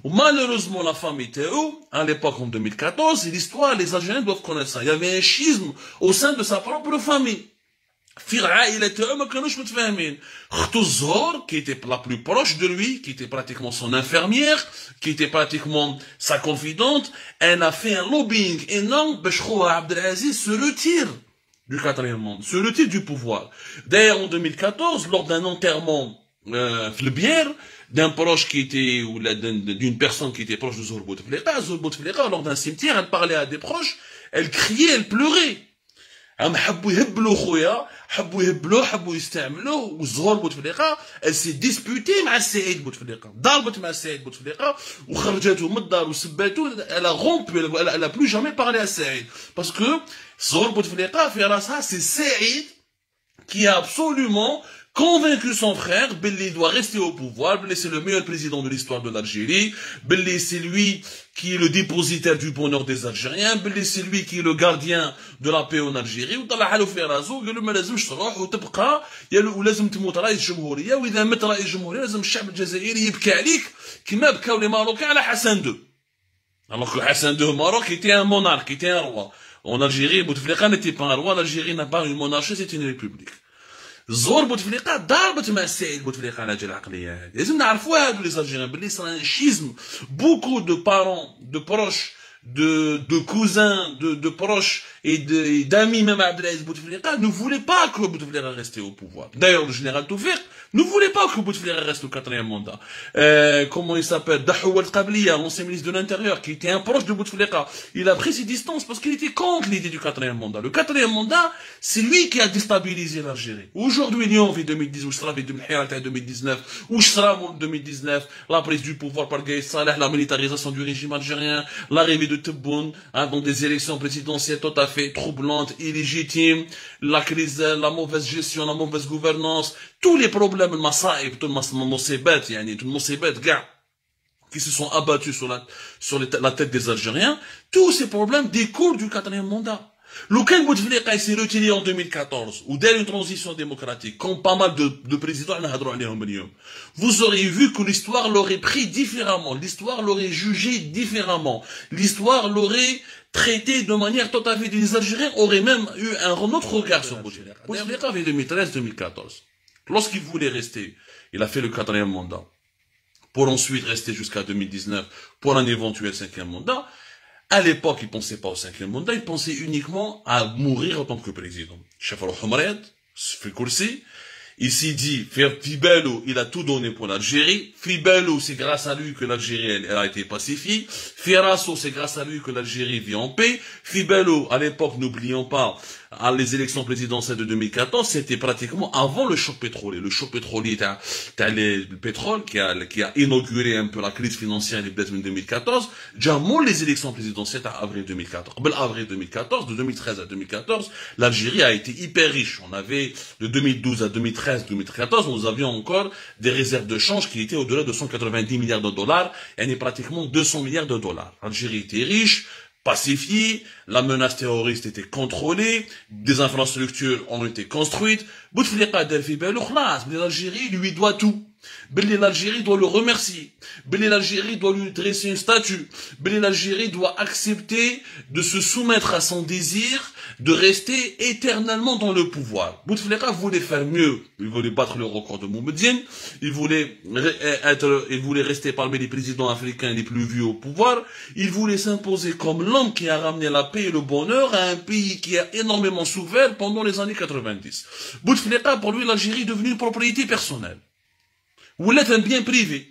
Malheureusement, la femme était où? À l'époque, en 2014, et l'histoire, les Algériens doivent connaître ça. Il y avait un schisme au sein de sa propre famille. Il était qui était la plus proche de lui, qui était pratiquement son infirmière, qui était pratiquement sa confidente, elle a fait un lobbying énorme pour que Abdelaziz se retire du quatrième monde, se retire du pouvoir. D'ailleurs, en 2014, lors d'un enterrement bière d'un proche qui était, ou d'une personne qui était proche de Zohr Bouteflika, lors d'un cimetière, elle parlait à des proches, elle criait, elle pleurait. Elle s'est disputée avec Saïd Bouteflika. Elle a rompu, elle n'a plus jamais parlé à Saïd. Parce que Zohr Bouteflika, c'est Saïd qui a absolument convaincu son frère, Belli doit rester au pouvoir, Belli c'est le meilleur président de l'histoire de l'Algérie, Belli c'est lui qui est le dépositaire du bonheur des Algériens, Belli c'est lui qui est le gardien de la paix en Algérie, وطلع له في راسه قال له ما لازمش تروح وتبقى ولازم تموت رئيس جمهورية واذا مت رئيس جمهورية لازم الشعب الجزائري يبكي عليك كما بكاو لي ماروكان على حسن II. Alors que Hassan II au Maroc était un monarque, était un roi. En Algérie, Bouteflika n'était pas un roi, l'Algérie n'a pas une monarchie, c'est une république. زور بوتفليقه ضربت مع السيد بوتفليقه على هذه العقليه هذه لازم نعرفوها هادو لي زالجيريان بلي صرا ان شيزم بوكو دو بارون دو بروش de cousins, de proches et d'amis même à Abdelaziz Bouteflika ne voulaient pas que Bouteflika reste au pouvoir. D'ailleurs, le général Toufik ne voulait pas que Bouteflika reste au quatrième mandat. Comment il s'appelle? Dahouad Qabliya, l'ancien ministre de l'Intérieur, qui était un proche de Bouteflika, il a pris ses distances parce qu'il était contre l'idée du quatrième mandat. Le quatrième mandat, c'est lui qui a déstabilisé l'Algérie. Aujourd'hui, Lyon vit 2010, ou sera vit 2019, ou sera en 2019, la prise du pouvoir par Gaïs Saleh, la militarisation du régime algérien, l'arrivée de Tebboune, dans des élections présidentielles tout à fait troublantes, illégitimes, la crise, la mauvaise gestion, la mauvaise gouvernance, tous les problèmes, le masaïb, tout le mosébet, gars, qui se sont abattus sur la tête des Algériens, tous ces problèmes découlent du quatrième mandat. Le Ken Bouteflika s'est retiré en 2014, ou dès une transition démocratique, comme pas mal de présidents, vous auriez vu que l'histoire l'aurait pris différemment, l'histoire l'aurait jugé différemment, l'histoire l'aurait traité de manière tout à fait, les Algériens auraient même eu un autre regard sur Bouteflika. Bouteflika avait 2013-2014. Lorsqu'il voulait rester, il a fait le quatrième mandat, pour ensuite rester jusqu'à 2019, pour un éventuel cinquième mandat. À l'époque, il ne pensait pas au cinquième mandat, il pensait uniquement à mourir en tant que président. Chef al-Humriyat, Fikursi, il s'est dit, Fibello, il a tout donné pour l'Algérie. Fibello, c'est grâce à lui que l'Algérie, elle a été pacifiée. Firasso, c'est grâce à lui que l'Algérie vit en paix. Fibello, à l'époque, n'oublions pas, à les élections présidentielles de 2014, c'était pratiquement avant le choc pétrolier. Le choc pétrolier, t'as le pétrole qui a inauguré un peu la crise financière de 2014. Jamon, les élections présidentielles à avril 2014. Avril 2014, de 2013 à 2014, l'Algérie a été hyper riche. On avait, de 2012 à 2013-2014, nous avions encore des réserves de change qui étaient au-delà de 190 milliards de dollars, et pratiquement 200 milliards de dollars. L'Algérie était riche, pacifiée, la menace terroriste était contrôlée, des infrastructures ont été construites. Bouteflika Delphi l'Algérie lui doit tout. L'Algérie doit le remercier. L'Algérie doit lui dresser une statue. L'Algérie doit accepter de se soumettre à son désir de rester éternellement dans le pouvoir. Bouteflika voulait faire mieux. Il voulait battre le record de Moumedine. Il voulait rester parmi les présidents africains les plus vieux au pouvoir. Il voulait s'imposer comme l'homme qui a ramené la paix et le bonheur à un pays qui a énormément souffert pendant les années 90. Bouteflika, pour lui, l'Algérie est devenue une propriété personnelle. Ou l'être un bien privé.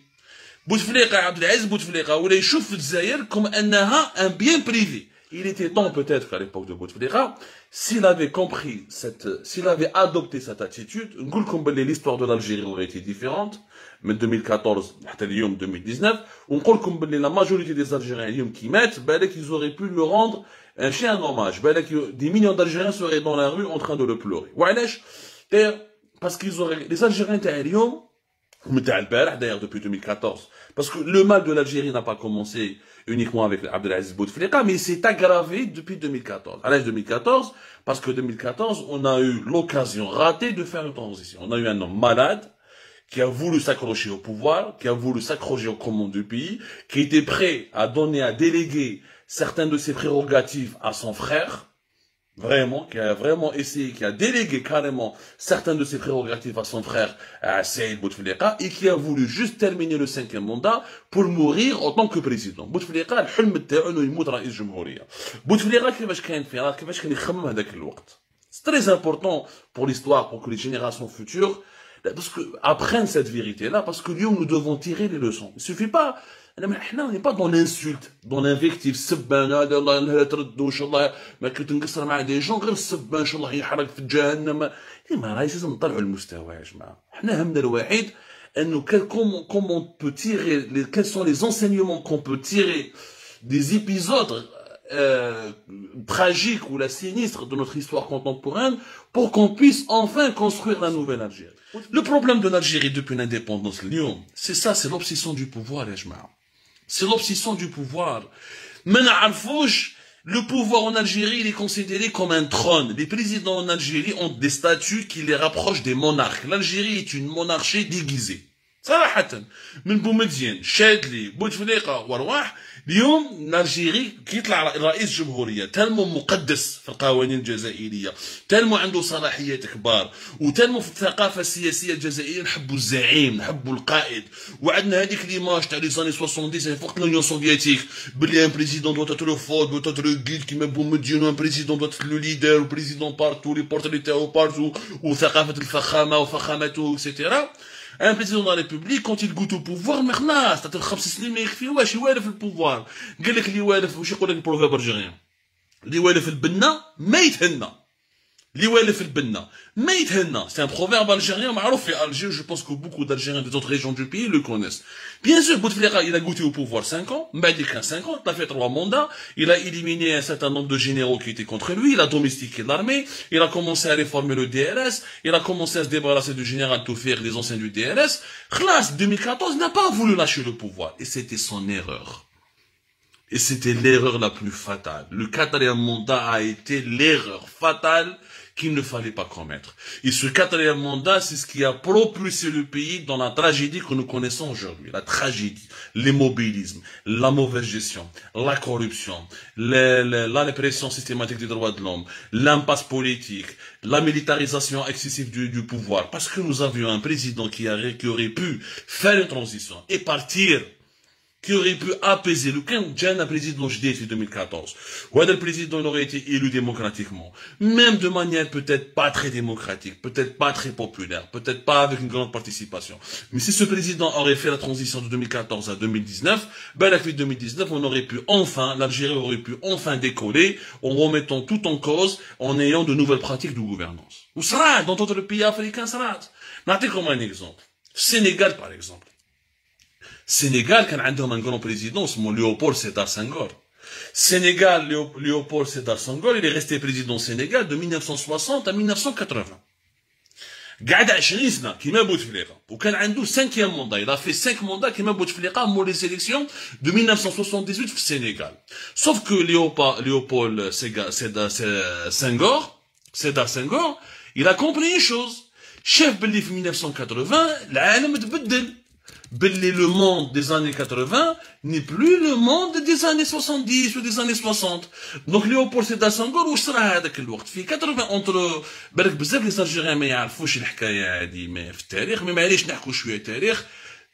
Bouteflika, Abdelaziz Bouteflika, ou les choufs Zaïr comme un bien privé. Il était temps peut-être qu'à l'époque de Bouteflika, s'il avait compris s'il avait adopté cette attitude, l'histoire de l'Algérie aurait été différente, mais 2014, 2019, on dit que la majorité des Algériens qui mettent, ils auraient pu lui rendre un chien hommage, des millions d'Algériens seraient dans la rue en train de le pleurer. Parce qu'ils auraient, les Algériens d'ailleurs depuis 2014, parce que le mal de l'Algérie n'a pas commencé uniquement avec Abdelaziz Bouteflika, mais s'est aggravé depuis 2014. À l'âge 2014, parce que 2014, on a eu l'occasion ratée de faire une transition. On a eu un homme malade, qui a voulu s'accrocher au pouvoir, qui a voulu s'accrocher aux commandes du pays, qui était prêt à donner, à déléguer certaines de ses prérogatives à son frère, vraiment, qui a vraiment essayé, qui a délégué carrément certaines de ses prérogatives à son frère, à Saïd Bouteflika, et qui a voulu juste terminer le 5e mandat pour mourir en tant que président. Bouteflika, الحلم تاعو انه يموت رئيس جمهورية. Bouteflika كيفاش كان فيه، كيفاش كان يخمم هذاك الوقت. C'est très important pour l'histoire, pour que les générations futures, parce que apprennent cette vérité-là, parce que nous devons tirer les leçons. Il suffit pas, on n'est pas dans l'insulte, dans l'invective, des gens comment on peut tirer, quels sont les enseignements qu'on peut tirer des épisodes tragique ou la sinistre de notre histoire contemporaine pour qu'on puisse enfin construire la nouvelle Algérie. Le problème de l'Algérie depuis l'indépendance, c'est ça, c'est l'obsession du pouvoir, les gens. C'est l'obsession du pouvoir. Maintenant, le pouvoir en Algérie, il est considéré comme un trône. Les présidents en Algérie ont des statuts qui les rapprochent des monarques. L'Algérie est une monarchie déguisée. صراحة من بومدين شادلي بوتفليقة ورواح اليوم الجيري كيطلع رئيس جمهورية تلمو مقدس في القوانين الجزائرية تلمو عنده صلاحيات كبار وتلمو في الثقافة السياسية الجزائرية نحبوا الزعيم نحبوا القائد وعندنا هذيك ليماج تاع لي زاني 70 فوق لونيون سوفيتيك بلي ان بريزيدون دوت اتر فورت دوت اتر غيد كيما بومدين ان بريزيدون دوت اتر لو ليدر وبريزيدون بارتو لي بورتري تاعو بارتو وثقافة الفخامة وفخامته اكسيتيرا. Un président de la République, quand il goûte au pouvoir, maintenant, c'est-à-dire 5 سنين ما يكفي واش يوالف البوفوار. قال لك اللي يوالف واش يقول لك البروفيرب الجيريان. اللي يوالف البنة ما يتهنى. اللي يوالف البنة ما يتهنى. C'est un proverbe algérien معروف في Alger. Je pense que beaucoup d'Algériens des autres régions du pays le connaissent. Bien sûr, Bouteflika, il a goûté au pouvoir 5 ans. Mbadi 5 ans, il a fait 3 mandats. Il a éliminé un certain nombre de généraux qui étaient contre lui. Il a domestiqué l'armée. Il a commencé à réformer le DRS. Il a commencé à se débarrasser du général Toufir, les anciens du DRS. Khlas, 2014, n'a pas voulu lâcher le pouvoir. Et c'était son erreur. Et c'était l'erreur la plus fatale. Le 4e mandat a été l'erreur fatale qu'il ne fallait pas commettre. Et ce 4e mandat, c'est ce qui a propulsé le pays dans la tragédie que nous connaissons aujourd'hui. La tragédie, l'immobilisme, la mauvaise gestion, la corruption, la répression systématique des droits de l'homme, l'impasse politique, la militarisation excessive du pouvoir. Parce que nous avions un président qui aurait pu faire une transition et partir, qui aurait pu apaiser le candidat président JDF en 2014. Ou le président aurait été élu démocratiquement. Même de manière peut-être pas très démocratique, peut-être pas très populaire, peut-être pas avec une grande participation. Mais si ce président aurait fait la transition de 2014 à 2019, ben la 2019, on aurait pu enfin, l'Algérie aurait pu enfin décoller en remettant tout en cause, en ayant de nouvelles pratiques de gouvernance. Ou ça, dans d'autres pays africains, ça. N'attendez comme un exemple. Sénégal, par exemple. Sénégal, quand on a un grand président, c'est Léopold Sédar Senghor. Sénégal, Léopold Sédar Senghor, il est resté président au Sénégal de 1960 à 1980. قعد 20 سنة كيما بوتفليقة وكان عنده 5e mandat. Il a fait 5 mandats كيما بوتفليقة pour les élections de 1978 au Sénégal. Sauf que Léopold Sédar Senghor, il a compris une chose. Chef Belli en 1980, العالم تبدل. Le monde des années 80 n'est plus le monde des années 70 ou des années 60. Donc Léopold Sédar Senghor واش صرا هذاك الوقت في 80 entre بالك بزاف لي سالجيريان ما يعرفوش الحكايه هذه ما في التاريخ مي معليش نحكوا شويه تاريخ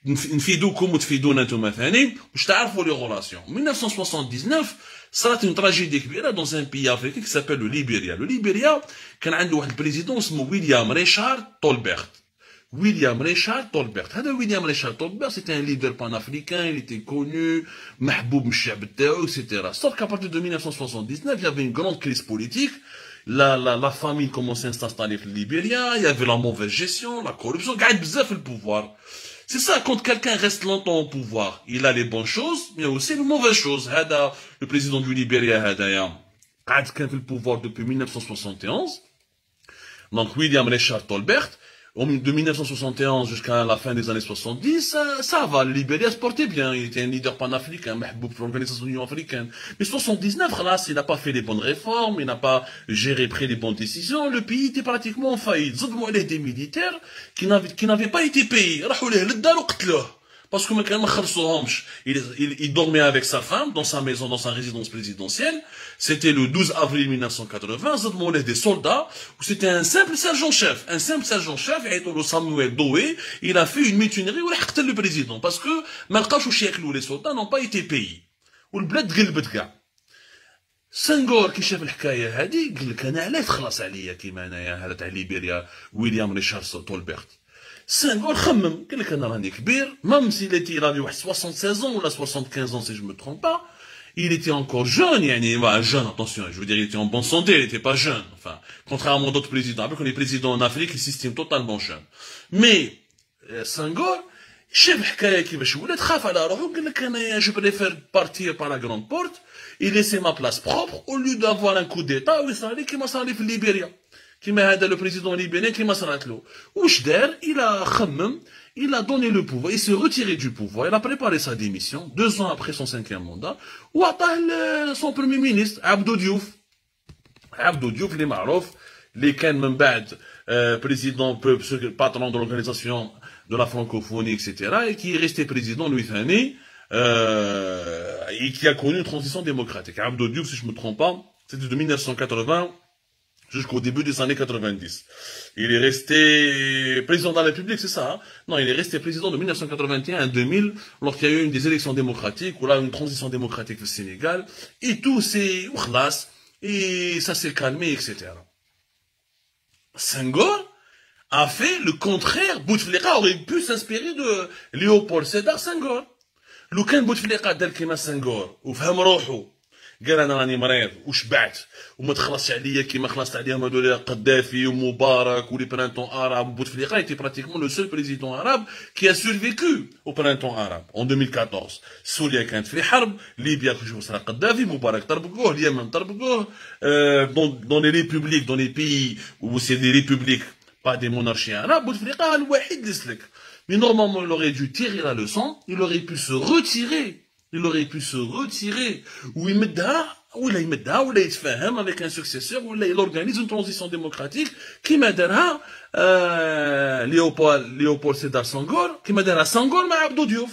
نفيدوكم وتفيدونا نتوما ثاني واش تعرفوا لي غولاسيون 1979 صارت une tragédie كبيره dans un pays africain qui s'appelle le Libéria. Le Libéria كان عنده واحد البريزيدون اسمه ويليام ريشارد تولبرت. William Richard Tolbert. William Richard Tolbert, c'était un leader panafricain, il était connu, mahboub mshabtao, etc. Sauf qu'à partir de 1979, il y avait une grande crise politique, la famine commençait à s'installer au Libéria, il y avait la mauvaise gestion, la corruption, gagne bzaf le pouvoir. C'est ça, quand quelqu'un reste longtemps au pouvoir, il a les bonnes choses, mais aussi les mauvaises choses. Le président du Libéria, a le pouvoir depuis 1971. Donc, William Richard Tolbert, de 1971 jusqu'à la fin des années 70, ça va, le Libéria se portait bien, il était un leader panafricain, mahboub pour l'organisation de l'Union africaine. Mais 79, là, il n'a pas fait les bonnes réformes, il n'a pas géré pris les bonnes décisions, le pays était pratiquement en faillite. Zodmo, il des militaires qui n'avaient pas été payés. Parce que il dormait avec sa femme dans sa maison, dans sa résidence présidentielle. C'était le 12 avril 1980. Zadmo des soldats, où c'était un simple sergent-chef. Un simple sergent-chef, Samuel Doé, il a fait une mutinerie où il a le président. Parce que, les soldats n'ont pas été payés. Ou le bled قلبت كاع. سنغور كي شاف الحكايه هذه قال لك انا علاش خلص عليا كيما انايا هذا تاع ليبيريا ويليام ريشارد تولبرت. Senghor خمم قال لك انا راني كبير même s'il était il avait 76 ans ou 75 ans si je me trompe pas, il était encore jeune يعني jeune attention, je veux dire il était en bonne santé, il était pas jeune, enfin contrairement à d'autres présidents. Après qu'on les présidents en Afrique ils s'estiment totalement jeunes. Mais Senghor شاف الحكايه كيفاش ولات خاف على روحو قال لك انا je préfère partir par la grande porte et laisser ma place propre au lieu d'avoir un coup d'état ويصرالي كيما صارلي في ليبيريا. كما هذا le président libérien كما صرات له. واش دار؟ il a donné le pouvoir, il s'est retiré du pouvoir, il a préparé sa démission 2 ans après son 5e mandat وعطاه son premier ministre عبدو ديوف. عبدو ديوف اللي معروف اللي كان من بعد président patron de l'organisation de la francophonie etc. et qui est resté président lui ثاني et qui a connu une transition démocratique. Abdou Diouf, si je me trompe pas, c'était de 1980 jusqu'au début des années 90. Il est resté président de la République, c'est ça, hein? Non, il est resté président de 1981 à 2000, lorsqu'il y a eu des élections démocratiques, ou là, une transition démocratique au Sénégal, et tout s'est ourlas, et ça s'est calmé, etc. Senghor a fait le contraire. Bouteflika aurait pu s'inspirer de Léopold Sédar Senghor. لو كان بوتفليقه دار كيما سنغور وفهم روحو قال انا راني مريض وشبعت وما تخلصش عليا كيما خلصت عليهم هذول قدافي ومبارك ولي برانتون arabe. Bouteflika était pratiquement le seul président arabe qui a survécu au printemps arabe en 2014. سوريا كانت في حرب، ليبيا كنشوفوا صرا قدافي، مبارك طربقوه، اليمن طربقوه. Dans les républiques, dans les pays où c'est des républiques, pas des monarchies arabes, Bouteflika الوحيد اللي سلك. Mais normalement, il aurait dû tirer la leçon, il aurait pu se retirer. Ou il يتفاهم avec un successeur, ou il organise une transition démocratique qui m'aidera Léopold Sédar Senghor, qui m'aidera Senghor مع عبدو ديوف.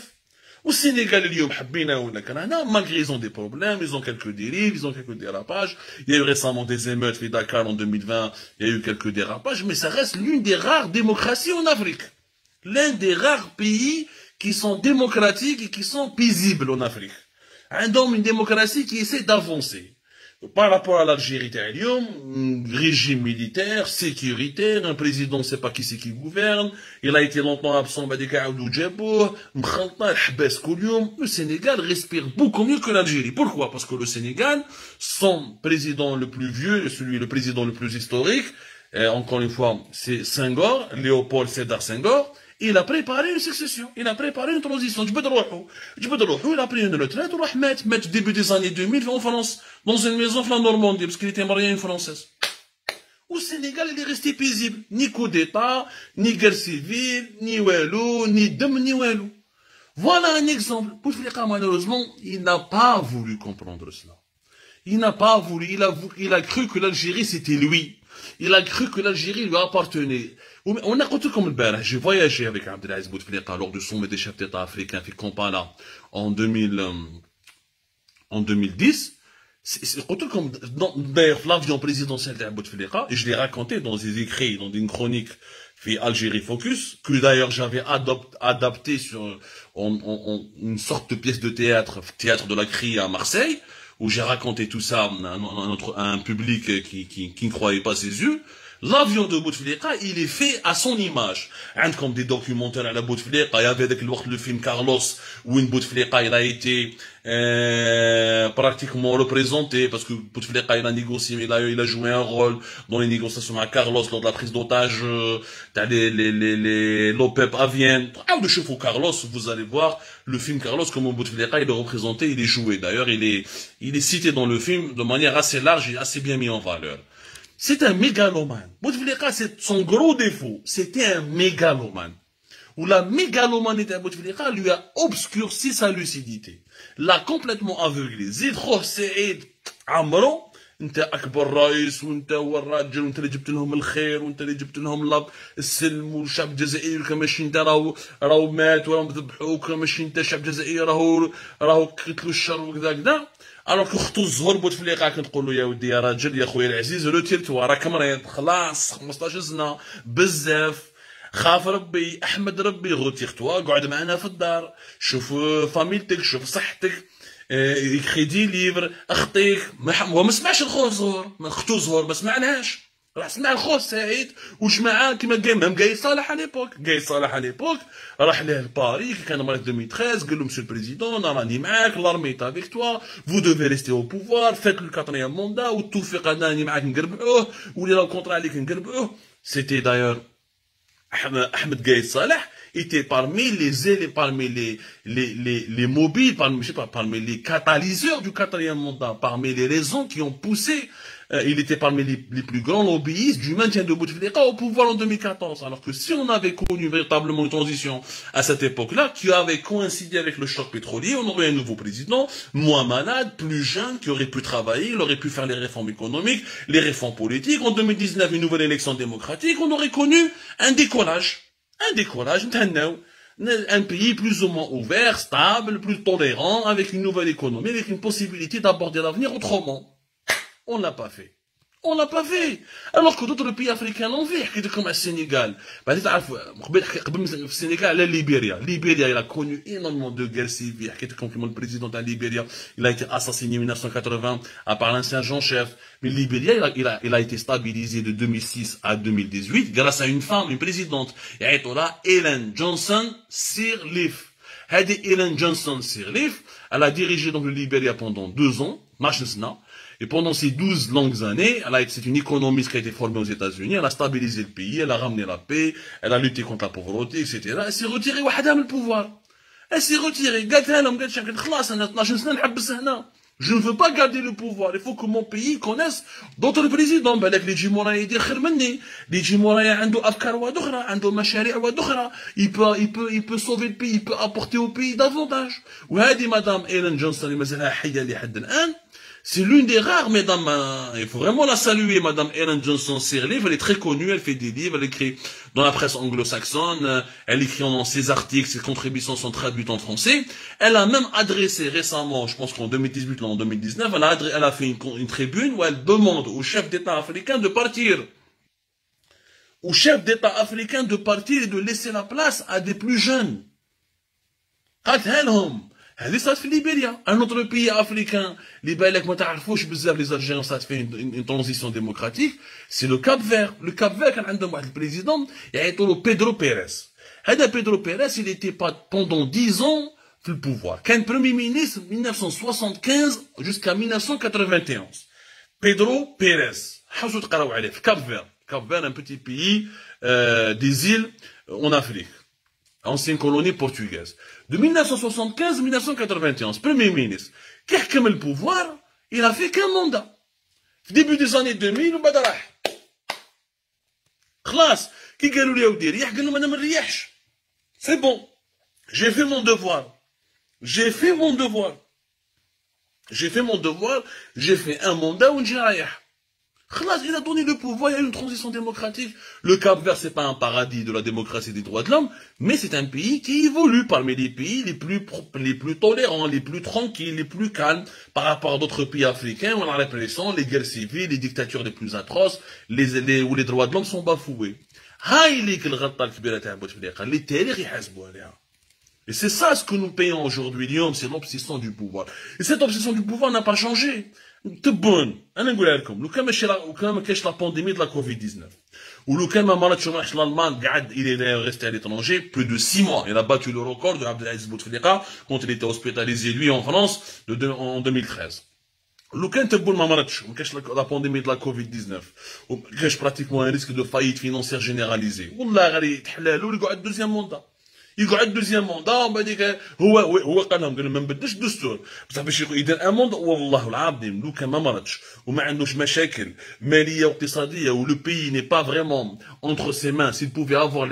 Au Sénégal, اليوم حبينا ولا كرهنا, malgré ils ont des problèmes, ils ont quelques dérives, ils ont quelques dérapages. Il y a eu récemment des émeutes à Dakar en 2020, il y a eu quelques dérapages, mais ça reste l'une des rares démocraties en Afrique. L'un des rares pays qui sont démocratiques et qui sont paisibles en Afrique. Un homme, une démocratie qui essaie d'avancer. Par rapport à l'Algérie, régime militaire, sécuritaire, un président ne sait pas qui c'est qui gouverne, il a été longtemps absent, le Sénégal respire beaucoup mieux que l'Algérie. Pourquoi? Parce que le Sénégal, son président le plus vieux, le président le plus historique, encore une fois, c'est Senghor, Léopold Sédar Senghor. Il a préparé une succession, il a préparé une transition. Il a pris une retraite, il début des années 2000 en France, dans une maison en Normandie, parce qu'il était marié à une Française. Au Sénégal, il est resté paisible. Ni coup d'État, ni guerre civile, ni Walou, ni Dem, ni Walou. Voilà un exemple. Bouteflika, malheureusement, il n'a pas voulu comprendre cela. Il n'a pas voulu, il a cru que l'Algérie c'était lui. Il a cru que l'Algérie lui appartenait. On a compté comme le Bénin. J'ai voyagé avec Abdelaziz Bouteflika lors du sommet des chefs d'État africains في Kampala en 2010. D'ailleurs, l'avion présidentiel de Bouteflika, et je l'ai raconté dans des écrits, dans une chronique fait Algérie Focus, que d'ailleurs j'avais adapté sur une sorte de pièce de théâtre de la CRI à Marseille, où j'ai raconté tout ça à un public qui ne croyait pas ses yeux. L'avion de Bouteflika, il est fait à son image. Comme des documentaires à la Bouteflika, il y avait le film Carlos, où Bouteflika, il a été pratiquement représenté, parce que Bouteflika, il a négocié, il a joué un rôle dans les négociations à Carlos, lors de la prise d'otage, l'OPEP à Vienne. De chevaux Carlos, vous allez voir le film Carlos, comment Bouteflika, il est représenté, il est joué. D'ailleurs, il est cité dans le film de manière assez large et assez bien mis en valeur. c'est un mégalomane. Bouteflika, c'est son gros défaut. C'était un mégalomane. Où la mégalomanie de Bouteflika lui a obscurci sa lucidité. L'a complètement aveuglé. Zid Khor Saïd Amro, انت اكبر رئيس وانت هو الراجل وانت اللي جبت لهم الخير وانت اللي جبت لهم السلم والشعب الجزائري كما ماشي انت راهو مات وراهم ذبحوك كما ماشي انت الشعب الجزائري راهو قتلوا الشر وكذا كذا. الوغ كو خطو الزهر بوتفليقه كنقول له يا ودي يا راجل يا خويا العزيز روتير توا راك مريض خلاص 15 سنه بزاف خاف ربي احمد ربي غوتيغ توا قعد معنا في الدار شوف فاميلتك شوف صحتك يكري دي ليفر اخطيك هو ما سمعش الخو زهور اختو زهور ما سمعناش راح سمع الخو سعيد وجماعه كيما ميم قايد صالح على ليبوك راح ليه لباري كي كان مريض 2013 قال له مسيو البريزيدون انا راني معاك لارمي تا افيك توا فو دوفي ريستي او بوفوار فات لو كاتريام موندا والتوفيق انا راني معاك نقربعوه واللي راه كونطرا عليك نقربعوه. سيتي دايور Ahmed Gaïd Saleh était parmi les mobiles, parmi les catalyseurs du quatrième mandat, parmi les raisons qui ont poussé, il était parmi les plus grands lobbyistes du maintien de Bouteflika au pouvoir en 2014. Alors que si on avait connu véritablement une transition à cette époque-là, qui avait coïncidé avec le choc pétrolier, on aurait un nouveau président, moins malade, plus jeune, qui aurait pu travailler, il aurait pu faire les réformes économiques, les réformes politiques. En 2019, une nouvelle élection démocratique, on aurait connu un décollage, un pays plus ou moins ouvert, stable, plus tolérant, avec une nouvelle économie, avec une possibilité d'aborder l'avenir autrement. On l'a pas fait. On l'a pas fait. Alors que d'autres pays africains l'ont fait, comme le Sénégal. Comme le Sénégal, la Libéria. Libéria, il a connu énormément de guerres civiles. Comme le président de la Libéria, il a été assassiné en 1980 par l'ancien Jean-Chef. Mais Libéria, il a été stabilisé de 2006 à 2018 grâce à une femme, une présidente. Ellen Johnson Sirleaf. Ellen Johnson Sirleaf, elle a dirigé donc le Libéria pendant 2 ans. Et pendant ces 12 longues années, c'est une économiste qui a été formée aux États-Unis, elle a stabilisé le pays, elle a ramené la paix, elle a lutté contre la pauvreté, etc. Elle s'est retirée le pouvoir. Elle s'est retirée. Je ne veux pas garder le pouvoir. Il faut que mon pays connaisse d'autres présidents. Il peut sauver le pays, il peut apporter au pays davantage. Madame Ellen Johnson, c'est l'une des rares, mesdames, il faut vraiment la saluer, madame Ellen Johnson Sirleaf, elle est très connue, elle fait des livres, elle écrit dans la presse anglo-saxonne, elle écrit dans ses articles, ses contributions sont traduites en français. Elle a même adressé récemment, je pense qu'en 2018 ou en 2019, elle a fait une tribune où elle demande aux chefs d'État africains de partir. Aux chefs d'État africains de partir et de laisser la place à des plus jeunes. هذه صارت في ليبيريا un autre pays africain اللي بالك ما تعرفوش بزاف لي زالجيريان صارت فيه une transition démocratique c'est le Cap Vert. Le Cap Vert كان عندهم واحد البريزيدون يعيطوا له بيدرو بيريز. هذا بيدرو بيريز il était pas pendant 10 ans في البوفوار كان premier ministre 1975 jusqu'à 1991. Pedro Pérez حاولوا تقراو عليه في Cap Vert. Cap Vert un petit pays des îles en Afrique. Ancienne colonie portugaise. De 1975 à 1991, Premier ministre. Qui a comme le pouvoir, il a fait qu'un mandat. Début des années 2000, وبعد راح. خلاص. كي قالوا لي يا ودي ريح قال لهم انا ما نريحش. C'est bon. J'ai fait mon devoir. J'ai fait mon devoir. J'ai fait un mandat ونجي رايح. Il a donné le pouvoir, il y a eu une transition démocratique. Le Cap-Vert, c'est pas un paradis de la démocratie et des droits de l'homme, mais c'est un pays qui évolue parmi les pays les plus tolérants, les plus tranquilles, les plus calmes par rapport à d'autres pays africains où la répression, les guerres civiles, les dictatures les plus atroces, où les droits de l'homme sont bafoués. Et c'est ça ce que nous payons aujourd'hui, c'est l'obsession du pouvoir. Et cette obsession du pouvoir n'a pas changé. تبون انا نقولها لكم لو كان ماشي ما كاينش لا بانديمي de la Covid-19 ولو كان ما مرضش وما راحش l'Allemagne قعد il est resté à l'étranger plus de 6 mois. Il a battu le record de Abdelaziz Bouteflika quand il était hospitalisé lui en France en 2013. لو كان تبون ما مرضش وما كاينش لا بانديمي de la Covid-19 وما كاينش pratiquement un risque de faillite financière généralisée والله غير يتحلالو ويقعد دوزيام موندا يقعد دوزيام موندا ومن بعد هو قال لهم ما نبدلش الدستور بصح باش يدير ان موندا والله العظيم لو كان ما مرضش وما عندوش مشاكل ماليه واقتصاديه و لو بيي ني با فريمون entre ses mains s'il pouvait avoir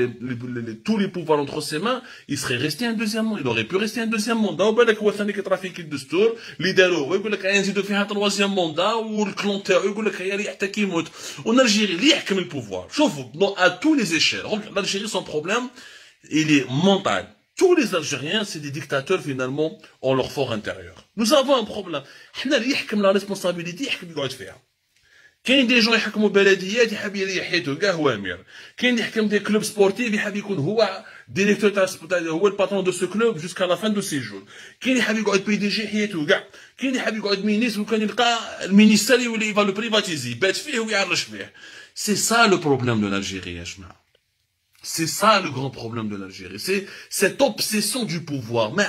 tous les pouvoirs entre ses mains il serait resté un deuxième mandat il aurait pu rester un deuxième mandat وبالك هو ثاني كيترافيكي الدستور اللي داروه هو يقول لك نزيدوا فيها troisième mandat والكلون تاعو يقول لك هي حتى كيموت ونالجيري اللي يحكم البوفوار شوفوا à tous les échelles l'Algérie son problème il est mental. Tous les Algériens, c'est des dictateurs finalement, ont leur fort intérieur. Nous avons un problème. حنا اللي يحكم la responsabilité يحكم يقعد فيها. كاين دي جون يحكموا بلديات يحب يريح حياته كاع هو امير. كاين اللي يحكم دي كلوب سبورتيف يحب يكون هو ديريكتور تاع هو الباترون دو سو كلوب جوسكا لا فان دو سيجور. كاين اللي يحب يقعد بي دي جي حياته كاع. كاين اللي يحب يقعد مينيستر وكان يلقى المينيستر يولي يفا لو بريفاتيزي بات فيه ويعرش فيه. C'est ça le problème de l'Algérie يا جماعه. C'est ça le grand problème de l'Algérie. C'est cette obsession du pouvoir. Mais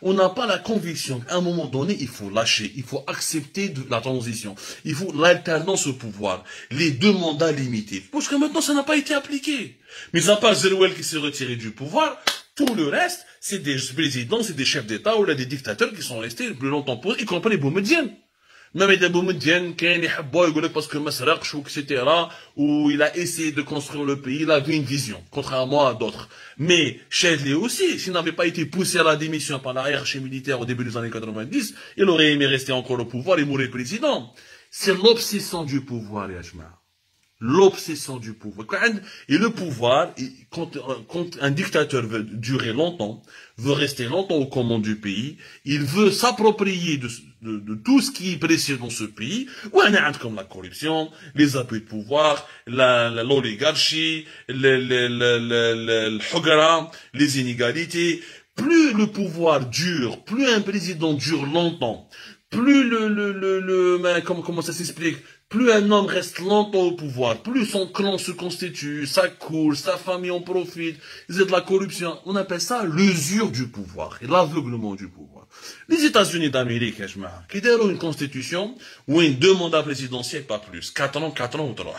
on n'a pas la conviction qu'à un moment donné, il faut lâcher. Il faut accepter la transition. Il faut l'alternance au pouvoir. Les 2 mandats limités. Parce que maintenant, ça n'a pas été appliqué. Mais à part Zerouel qui s'est retiré du pouvoir, tout le reste, c'est des présidents, c'est des chefs d'État ou là des dictateurs qui sont restés le plus longtemps possible, y compris les Boumediennes. Même les Boumediennes, quand il a parce que Masraq, etc., où il a essayé de construire le pays, il avait une vision, contrairement à d'autres. Mais Chedli aussi, s'il n'avait pas été poussé à la démission par la hiérarchie militaire au début des années 90, il aurait aimé rester encore au pouvoir et mourir président. C'est l'obsession du pouvoir, Yajma. L'obsession du pouvoir. Et le pouvoir, quand un dictateur veut durer longtemps, veut rester longtemps aux commandes du pays, il veut s'approprier de tout ce qui est précieux dans ce pays, comme la corruption, les abus de pouvoir, l'oligarchie, les inégalités. Plus le pouvoir dure, plus un président dure longtemps, plus comment ça s'explique? Plus un homme reste longtemps au pouvoir, plus son clan se constitue, ça coule, sa famille en profite, c'est de la corruption. On appelle ça l'usure du pouvoir et l'aveuglement du pouvoir. Les États-Unis d'Amérique, qui ont une constitution où il y a 2 mandats présidentiels, pas plus. 4 ans ou 3.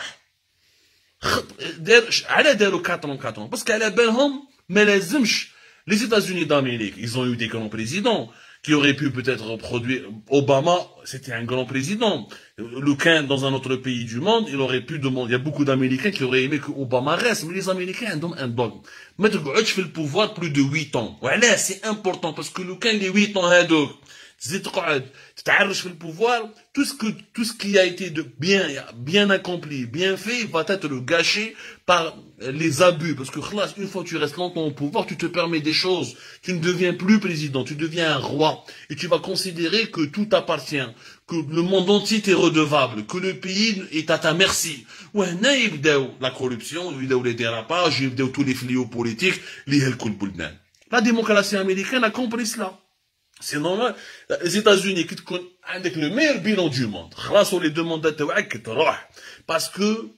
Elle a 4 ans. Parce qu'elle a Belham, mais les États-Unis d'Amérique, ils ont eu des grands présidents qui auraient pu peut-être reproduire. Obama, c'était un grand président. Lequin, dans un autre pays du monde, il aurait pu demander. Il y a beaucoup d'Américains qui auraient aimé que Obama reste, mais les Américains ont un dogme. Mettre Gouach fait le pouvoir plus de 8 ans. Voilà, c'est important parce que Lequin, les 8 ans, le pouvoir, tout ce qui a été de bien accompli, bien fait, va être gâché par les abus. Parce que, une fois que tu restes longtemps au pouvoir, tu te permets des choses. Tu ne deviens plus président, tu deviens un roi. Et tu vas considérer que tout t'appartient, que le monde entier est redevable, que le pays est à ta merci. Ouais, la corruption, les dérapages, tous les fléaux politiques, la démocratie américaine a compris cela. C'est normal. Les États-Unis, qui ont le meilleur bilan du monde, grâce aux 2 mandats, parce que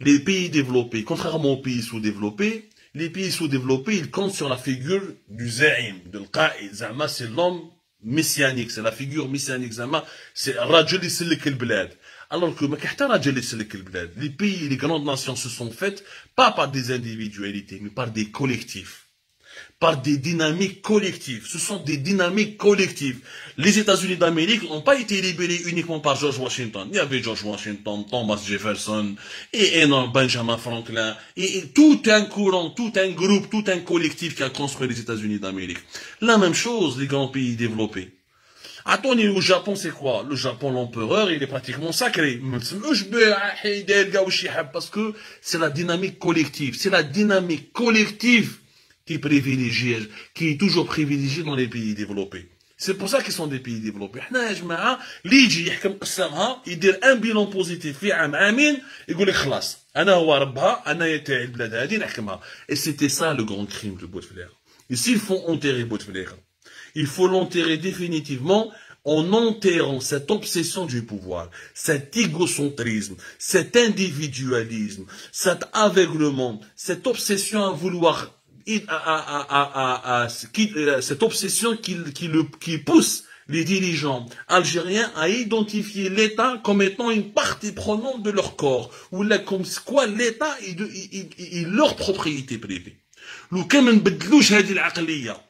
les pays développés, contrairement aux pays sous-développés, les pays sous-développés, ils comptent sur la figure du Zahim, de l'Qa'id. Zama, c'est l'homme messianique, c'est la figure messianique. Zama, c'est Rajul Islik al-Blad. Alors que les pays, les grandes nations se sont faites, pas par des individualités, mais par des collectifs. Par des dynamiques collectives. Ce sont des dynamiques collectives. Les États-Unis d'Amérique n'ont pas été libérés uniquement par George Washington. Il y avait George Washington, Thomas Jefferson, et Benjamin Franklin, et tout un courant, tout un groupe, tout un collectif qui a construit les États-Unis d'Amérique. La même chose, les grands pays développés. Attendez, au Japon, c'est quoi? Le Japon, l'empereur, il est pratiquement sacré. Parce que c'est la dynamique collective. C'est la dynamique collective qui est toujours privilégié dans les pays développés. C'est pour ça qu'ils sont des pays développés. Il dit un bilan positif, et c'était ça le grand crime de Bouteflika. Et s'ils font enterrer Bouteflika, il faut l'enterrer définitivement en enterrant cette obsession du pouvoir, cet égocentrisme, cet individualisme, cet aveuglement, cette obsession à vouloir cette obsession qui pousse les dirigeants algériens à identifier l'État comme étant une partie prenante de leur corps, ou là, comme quoi l'État est leur propriété privée. لو كان ما نبدلوش هذه العقليه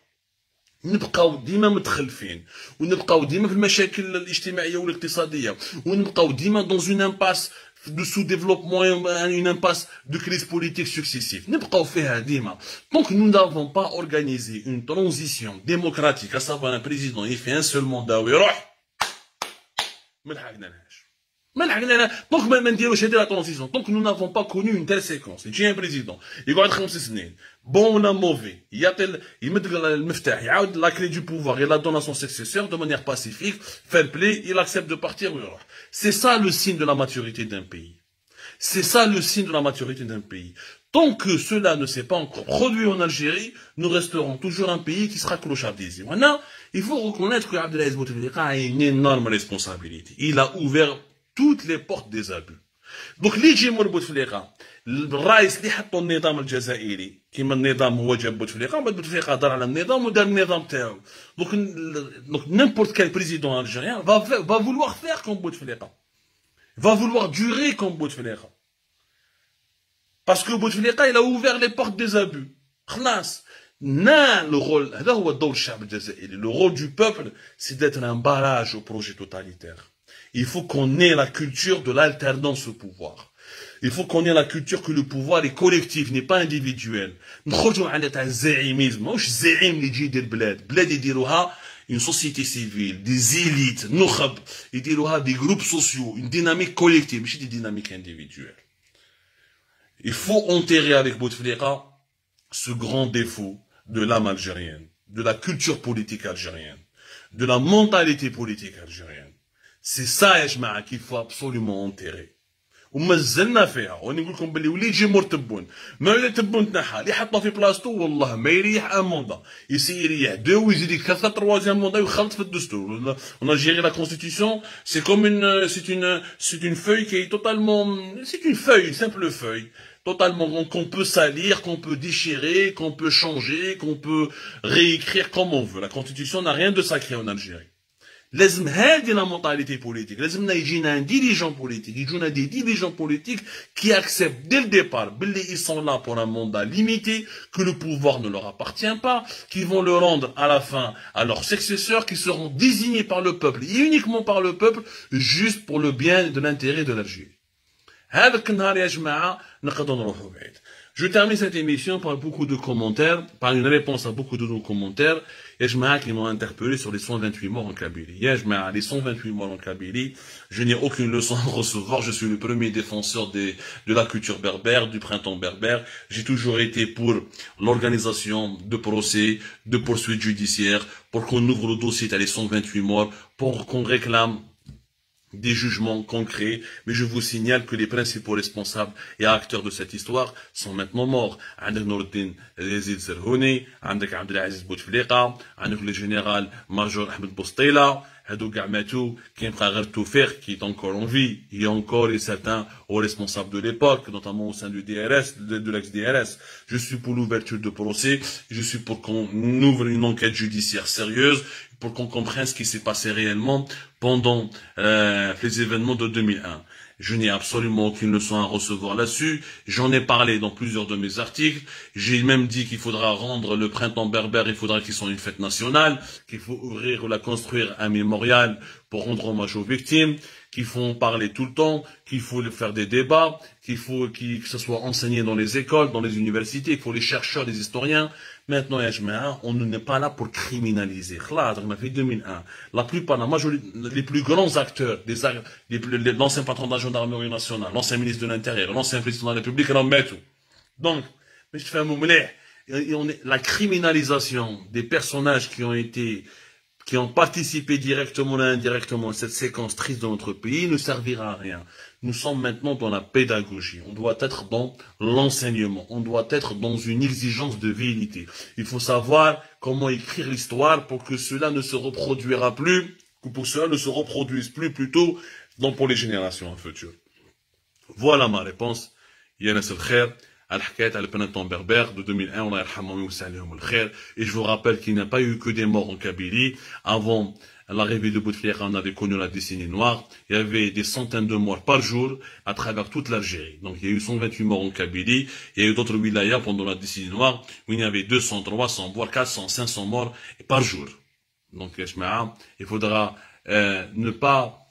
نبقاو ديما متخلفين ونبقاو ديما في المشاكل الاجتماعيه والاقتصاديه ونبقاو ديما دون اون امباس de sous-développement, une impasse de crise politique successive. نبقاو فيها ديما. Donc nous n'avons pas organisé une transition démocratique, à savoir un président il fait un seul mandat ويروح ما لحقناش. ما لحقنا دونك ما نديروش هذه لا ترانزيسيون. دونك nous n'avons pas connu une telle séquence. يجي ان بريزيدون يقعد 5 سنين bon ولا mauvais يمد المفتاح يعاود la clé du pouvoir il la donne à son successeur de manière pacifique fair play il accepte de partir ويروح. C'est ça le signe de la maturité d'un pays. C'est ça le signe de la maturité d'un pays. Tant que cela ne s'est pas encore produit en Algérie, nous resterons toujours un pays qui sera clochardisé. Maintenant, il faut reconnaître que Abdelaziz Bouteflika a une énorme responsabilité. Il a ouvert toutes les portes des abus. Donc, les Jimour Bouteflika, le raïs li حطوا النظام الجزائري كيما النظام هو جاب بوتفليقه وبعد بوتفليقه دار على النظام ودار النظام تاعو. Donc n'importe quel président algérien va vouloir faire comme Bouteflika. Va vouloir durer comme Bouteflika. Parce que Bouteflika il a ouvert les portes des abus. خلاص. Le rôle, le rôle du peuple, c'est d'être un barrage au projet totalitaire. Il faut qu'on ait la culture de l'alternance au pouvoir. Il faut qu'on ait la culture que le pouvoir est collectif, n'est pas individuel. نخرجوا على تاع الزعيميزم، ماهوش الزعيم اللي يجي يدير بلاد يديروها une société civile, des élites, نخب يديروها des groupes sociaux, une dynamique collective, ماشي des dynamiques individuelles. Il faut enterrer avec Bouteflika ce grand défaut de l'âme algérienne, de la culture politique algérienne, de la mentalité politique algérienne. C'est ça, يا جماعة, qu'il faut absolument enterrer. وما زلنا فيها وانا نقول لكم بلي ولي يجي مور تبون ما ولا تبون تنحى اللي حطه في بلاصتو والله ما يريح ان موندا يسي يريح دو ويزيد يكثر تروازيام موندا ويخلط في الدستور. On a géré la constitution, c'est comme c'est une feuille qui est totalement, c'est une feuille, une simple feuille totalement qu'on peut salir, qu'on peut déchirer, qu'on peut changer, qu'on peut réécrire comme on veut. La constitution n'a rien de sacré en Algérie. لازم هذه la mentalité politique. لازمنا يجينا un dirigeant politique, يجونا des dirigeants politiques qui acceptent dès le départ باللي ils sont là pour un mandat limité, que le pouvoir ne leur appartient pas, qui vont le rendre à la fin à leurs successeurs, qui seront désignés par le peuple et uniquement par le peuple, juste pour le bien et de l'intérêt de l'Algérie. هذاك النهار يا جماعة نقدروا نروحوا بعيد. Je termine cette émission par beaucoup de commentaires, par une réponse à beaucoup de nos commentaires. Il y a des gens qui m'ont interpellé sur les 128 morts en Kabylie. Il y a des gens, les 128 morts en Kabylie, je n'ai aucune leçon à recevoir. Je suis le premier défenseur de la culture berbère, du printemps berbère. J'ai toujours été pour l'organisation de procès, de poursuites judiciaires, pour qu'on ouvre le dossier à les 128 morts, pour qu'on réclame des jugements concrets, mais je vous signale que les principaux responsables et acteurs de cette histoire sont maintenant morts. عندك نور الدين يزيد زرهوني، عندك عبد العزيز بوتفليقة، عندك le général major Ahmed Boustela, هادو كاع ماتوا، كاين بقى غير توفيق qui est encore en vie, il y a encore et certains aux responsables de l'époque, notamment au sein du DRS, de l'ex-DRS. Je suis pour l'ouverture de procès, je suis pour qu'on ouvre une enquête judiciaire sérieuse, pour qu'on comprenne ce qui s'est passé réellement pendant les événements de 2001. Je n'ai absolument aucune leçon à recevoir là-dessus. J'en ai parlé dans plusieurs de mes articles. J'ai même dit qu'il faudra rendre le printemps berbère, il faudra qu'il soit une fête nationale, qu'il faut ouvrir ou la construire un mémorial pour rendre hommage aux victimes, qu'il faut en parler tout le temps, qu'il faut faire des débats, qu'il faut que ce soit enseigné dans les écoles, dans les universités, qu'il faut les chercheurs, les historiens. Maintenant, on n'est pas là pour criminaliser. On a fait 2001. La plupart, les plus grands acteurs, l'ancien patron de la gendarmerie nationale, l'ancien ministre de l'Intérieur, l'ancien président de la République, on met tout. Donc, je fais un moment la criminalisation des personnages qui ont participé directement ou indirectement à cette séquence triste de notre pays ne servira à rien. Nous sommes maintenant dans la pédagogie. On doit être dans l'enseignement. On doit être dans une exigence de vérité. Il faut savoir comment écrire l'histoire pour que cela ne se reproduira plus, ou pour que cela ne se reproduise plus plutôt, donc pour les générations futures. Voilà ma réponse. Yannis el Khair. Al-Hkayat al-Printemps berbère de 2001, et je vous rappelle qu'il n'y a pas eu que des morts en Kabylie. Avant l'arrivée de Bouteflika, on avait connu la décennie noire. Il y avait des centaines de morts par jour à travers toute l'Algérie. Donc il y a eu 128 morts en Kabylie. Il y a eu d'autres wilayas pendant la décennie noire où il y avait 200, 300, voire 400, 500 morts par jour. Donc il faudra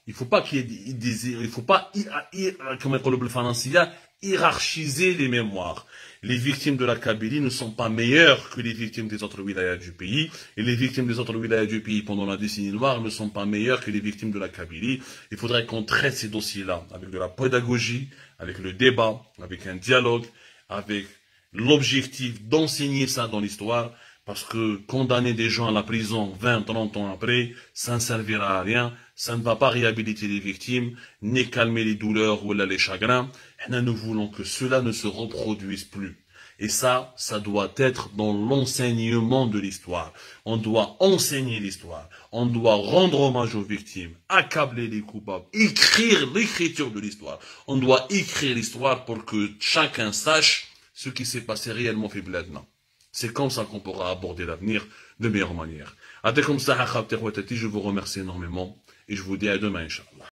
il faut pas qu'il y ait il faut pas comme le français, hiérarchiser les mémoires. Les victimes de la Kabylie ne sont pas meilleures que les victimes des autres wilayas du pays, et les victimes des autres wilayas du pays pendant la décennie noire ne sont pas meilleures que les victimes de la Kabylie. Il faudrait qu'on traite ces dossiers-là avec de la pédagogie, avec le débat, avec un dialogue, avec l'objectif d'enseigner ça dans l'histoire, parce que condamner des gens à la prison 20, 30 ans après, ça ne servira à rien, ça ne va pas réhabiliter les victimes, ni calmer les douleurs ou les chagrins. Nous voulons que cela ne se reproduise plus. Et ça doit être dans l'enseignement de l'histoire. On doit enseigner l'histoire. On doit rendre hommage aux victimes, accabler les coupables, écrire l'écriture de l'histoire. On doit écrire l'histoire pour que chacun sache ce qui s'est passé réellement في بلادنا. C'est comme ça qu'on pourra aborder l'avenir de meilleure manière. Je vous remercie énormément et je vous dis à demain, Inch'Allah.